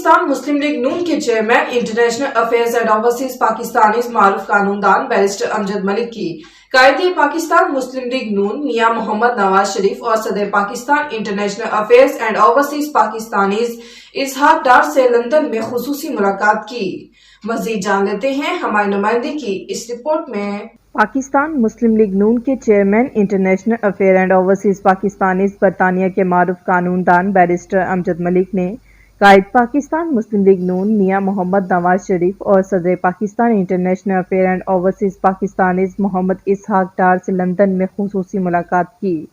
پاکستان مسلم league نون کے chairman international affairs and overseas Pakistanis معروف قانون دان بیرسٹر امجد ملک کی قائد پاکستان مسلم لیگ نون میاں محمد نواز شریف اور صدر Pakistan international affairs and overseas Pakistanis Ishaq Dar سے لندن میں خصوصی ملاقات کی۔ مزید جان لیتے ہیں ہمارے نمائندے کی اس رپورٹ میں۔ پاکستان مسلم لیگ نون کے chairman international affair and overseas Pakistanis برطانیہ کے معروف قانون دان بیرسٹر امجد ملک نے قائد پاکستان مسلم لیگ نون میاں محمد نواز شریف اور صدر Pakistan international affair and overseas Pakistanis Muhammad Ishaq Dar سے لندن میں خصوصی ملاقات کی۔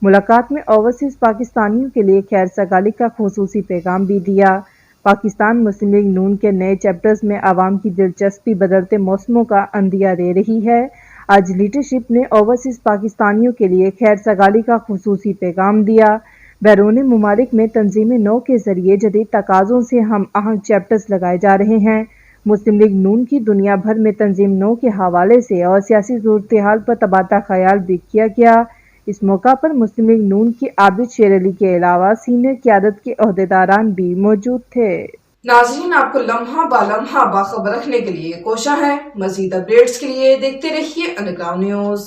ملاقات میں اوورسیز پاکستانیوں کے لیے خیر سگالی کا خصوصی پیغام بھی دیا۔ پاکستان مسلم لیگ نون کے نئے چیپٹرز میں عوام کی دلچسپی بدلتے موسموں کا عندیہ دے رہی ہے۔ آج لیڈرشپ نے اوورسیز پاکستانیوں کے لیے خیر سگالی کا خصوصی پیغام دیا۔ بیرون ممالک میں تنظیم نو کے ذریعے جدید تقاضوں سے ہم آہنگ چیپٹرز لگائے جا رہے ہیں۔ مسلم لیگ نون کی دنیا بھر میں تنظیم نو کے حوالے سے اور سیاسی صورتحال پر تبادلہ خیال بھی کیا گیا۔ اس موقع پر مسلم لیگ نون کی عابد شیر علی کے علاوہ سینئر قیادت کے عہدیداران بھی موجود تھے۔ ناظرین، آپ کو لمحہ با لمحہ باخبر رکھنے کے لیے کوشاں ہے۔ مزید اپڈیٹس کے لیے دیکھتے رہیے انڈر گراؤنڈ نیوز۔